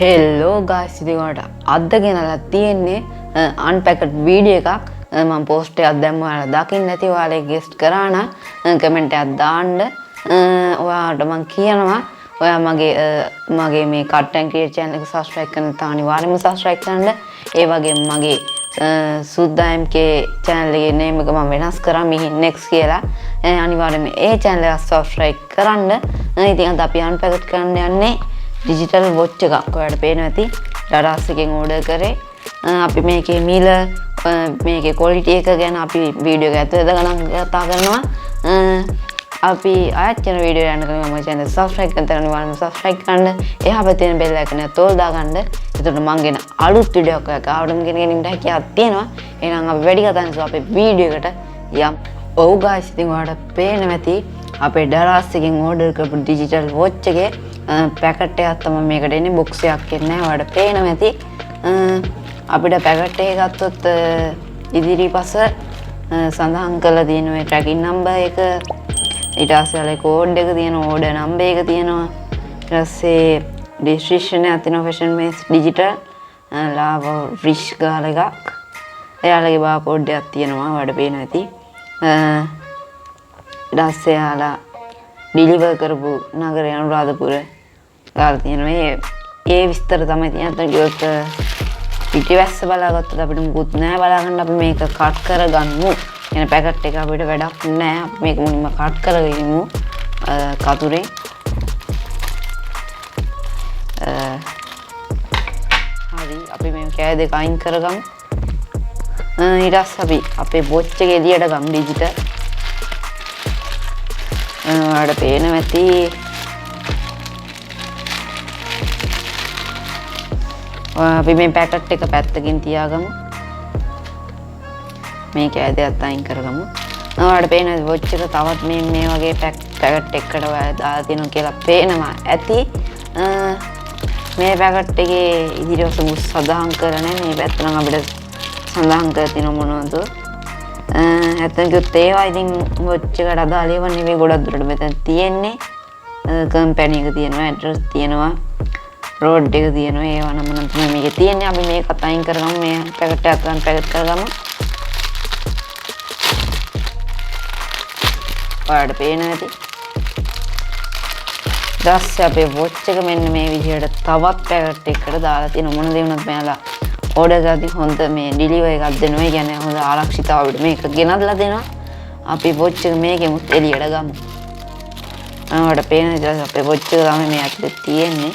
හෙල්ලෝ guys ඉතින් ඔයාලට අද ගෙනලා තියෙන්නේ අන්පැක්ඩ් වීඩියෝ එකක් මම පෝස්ට් එකක් දැම්ම ඔයාලා දකින්න නැති ඔයාලා ගෙස්ට් කරා නම් කමෙන්ට් එකක් දාන්න ඔයාලට මම කියනවා ඔයා මගේ මේ කට් ඇන්ඩ් ක්‍රියේට් channel එක subscribe කරන්න තා අනිවාර්යෙන්ම subscribe කරන්න ඒ වගේම මගේ සුද්දා MK channel එකේ name එක මම වෙනස් කරා මිහින් next කියලා අනිවාර්යෙන්ම ඒ channel එක subscribe කරන්න ඉතින් අද අපි අන්පැක්ඩ් කරන්න යන්නේ digital watch එකක් ඔයාලට පේනවා ඇති ඩඩාස් එකෙන් ඕඩර් කරේ අපි මේකේ මිල මේකේ quality එක ගැන අපි වීඩියෝ එක ඇතුළත ගණන් කතා කරනවා අපි ආයෙත් යන වීඩියෝ යන කලින් මම channel subscribe කරන්න අනිවාර්යයෙන්ම subscribe කරන්න එහා පැත්තේ තියෙන bell icon එක තෝල් දාගන්න එතකොට මම ගෙන අලුත් වීඩියෝ එකක් ආවම ගෙනගෙන හැකියාවක් තියෙනවා එහෙනම් අපි වැඩි කතා නැතුව අපේ වීඩියෝ එකට යමු ඔව් guys ඉතින් ඔයාලට පේනවා ඇති අපේ ඩඩාස් එකෙන් ඕඩර් කරපු digital watch එකේ පැකට් එකක් තමයි මේකට එන්නේ බොක්ස් එකක් එන්නේ නැහැ ඔයාලට පේනවා ඇති අපිට පැකට් එක ගත්තොත් ඉදිරිපස සඳහන් කරලා තියෙන මේ ට්‍රැකින් නම්බර් එක ඊට පස්සේ කෝඩ් එක තියෙනවා ඕඩර් නම්බර් එක තියෙනවා ඊට පස්සේ ඩිස්ක්‍රිප්ෂන් එකක් තියෙනවා ෆැෂන් මේස් ඩිජිටල් ලාව රිෂ් ගාල එකක් එයාලගේ බාකෝඩ් එකක් තියෙනවා ඔයාලට පේනවා ඇති ඊට පස්සේ එයාලා ඩිලිවර් කරපු නගරය අනුරාධපුර ගාලා තියෙනවා ඒ විස්තර තමයි තියෙන්නේ ගියොත් පිටිවැස්ස බලාගත්තොත් අපිට මුකුත් නැහැ බලාගන්න අපි මේක කට් කරගන්නු එන පැකට් එක අපිට වැඩක් නැහැ අපි මේක මුලින්ම කට් කරගනිමු කතුරේ හරි අපි මේ කෑ දෙක අයින් කරගමු ඊට පස්සේ අපි අපේ වොච් එක එළියට ගමු ඩිජිටල් ඔයාලට පේනවා ඇති අපි මේ පැකට් එක පැත්තකින් තියාගමු මේක ඇදයට අයින් කරගමු ඔයාලට පේනවා වොච් එක තවත් මේ වගේ පැකට් එකකට ඔයාලා දාලා තියෙනවා කියලා පේනවා ඇති මේ පැකට් එකේ ඉදිරියට සඳහන් කරලා නැහැ මේ පැත්ත නම් අපිට සඳහන් කරලා තියෙන මොනවද ඇත්තටම කිව්වොත් ඒවා ඉතින් වොච් එකට අදාළ ඒවා නෙවෙයි ගොඩක් දුරට මෙතන තියෙන්නේ කම්පැනි එක තියෙනවා ඇඩ්‍රස් තියෙනවා රෝඩ් එක තියෙනවා ඒවා නම් තමයි මේකේ තියෙන්නේ අපි මේකත් අයින් කරගමු මේ පැකට් එකත් ගන්න පැකට් කරගමු ඔයාලට පේනවා ඇති දැන් අපේ වොච් එක මෙන්න මේ විදිහට තවත් පැකට් එකකට දාලා තියෙන මොන දේ වුණත් මෙයාලා ඕඩර් කරද්දී හොඳ මේ ඩිලිවර් එකක් දෙනවා. ඒ කියන්නේ හොඳ ආරක්ෂිතව අපිට මේක ගෙනල්ලා දෙනවා. අපි වොච් එක මේකෙමුත් එළියට ගමු. ඔයාලට පේන විදිහට අපේ වොච් එක තමයි මේ ඇතුලේ තියෙන්නේ.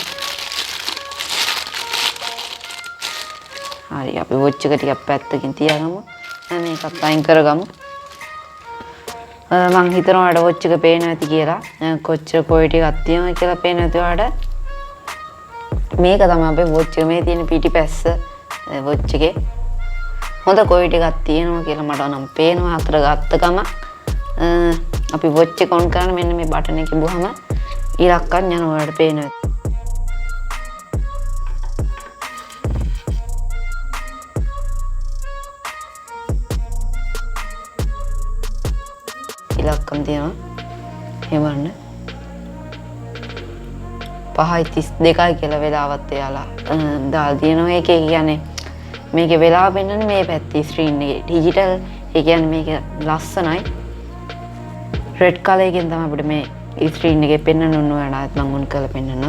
හරි අපි වොච් එක ටිකක් පැත්තකින් තියාගමු. මේකත් අයින් කරගමු. මම හිතනවා ඔයාලට වොච් එක පේනවා ඇති කියලා. කොච්චර quality එකක් තියෙනවද කියලා පේනවා ඇති ඔයාලට. මේක තමයි අපේ වොච් එක මේ තියෙන පිටිපැස්ස වොච් එකේ හොඳ quality එකක් තියෙනවා කියලා මට නම් පේනවා අතර ගත්ත ගම අපි වොච් එක ඔන් කරන මෙන්න මේ බටන් එක ගිහුවම ඉලක්කක් යන ඔයාලට පේනවා ඉලක්කම් තියෙනවා එහෙමන්න 5:32යි කියලා වෙලාවත් එයාලා දාලා තියෙනවා ඒකේ කියන්නේ මේකේ වෙලාව පෙන්වන්නේ මේ පැත්තේ ස්ක්‍රීන් එකේ ඩිජිටල් ඒ කියන්නේ මේක ලස්සනයි රෙඩ් කලර් එකෙන් තමයි අපිට මේ ස්ක්‍රීන් එකේ පෙන්වන්න ඕන ඔයාලට මම උන් කරලා පෙන්වන්න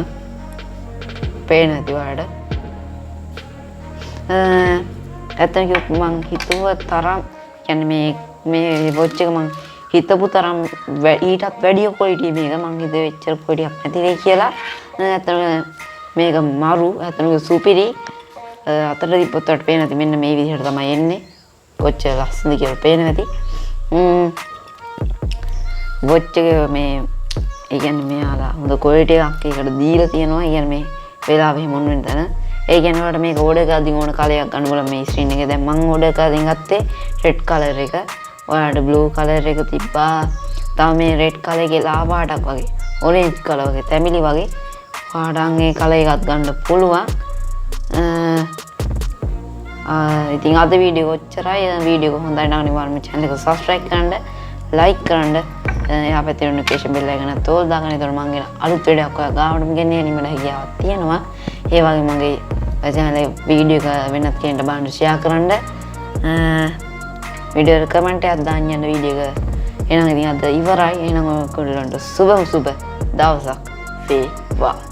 පේන ඇති ඔයාලට ඇත්තටම කිව්වොත් මං හිතුව තරම් කියන්නේ මේ වොච් එක මං හිතපු තරම් ඊටත් වැඩිය quality මේක මං හිතුවේ එච්චර quality එකක් නැති නේ කියලා ඇත්තටම මේක මාරු ඇත්තටම සුපිරි අතට දීපොත් වලට පේන ඇති මෙන්න මේ විදිහට තමයි එන්නේ වොච් එක ලස්සනද කියලා පේන ඇති වොච් එක මේ ඒ කියන්නේ මෙයාලා හොඳ quality එකක් ඒකට දීලා තියෙනවා ඒ කියන්නේ මේ වෙලාවෙ මොන වෙන තැන ඒ කියන්නේ ඔයාලට මේක ඕඩර් කරද්දී ඕන කලයක් ගන්න බලන්න මේ ස්ක්‍රීන් එකේ දැන් මම ඕඩර් කරලා ගත්තේ රෙඩ් කලර් එක ඔයාලට බ්ලූ කලර් එක තිබ්බා තව මේ රෙඩ් කලර් එකේ ලාබාටක් වගේ ඔරෙන්ජ් කලර් වගේ තැමිලි වගේ ඔයාලට මේ කලර් එකක් ගන්න පුළුවන් ඉතින් අද වීඩියෝ ඔච්චරයි වීඩියෝ හොඳයි නම් අනිවාර්යයෙන්ම channel එක subscribe කරන්න like කරන්න එයා පැත්තේ නොටිෆිකේෂන් බෙල් එක ගැන තෝල් දාගන්න. ඒතකොට මම ගෙන අලුත් වීඩියෝ එකක් ඔයා ගාවටම ගෙනියන්න හැකියාවක් තියෙනවා. ඒ වගේ මගේ channel එකේ වීඩියෝ එක වෙනත් කෙනෙක්ට බලන්න ෂෙයා කරන්න. වීඩියෝ එක කමෙන්ට් එකක් දාන්න යන වීඩියෝ එක. එහෙනම් ඉතින් අද ඉවරයි. එහෙනම් ඔයගොල්ලන්ට සුබ දවසක් වේවා.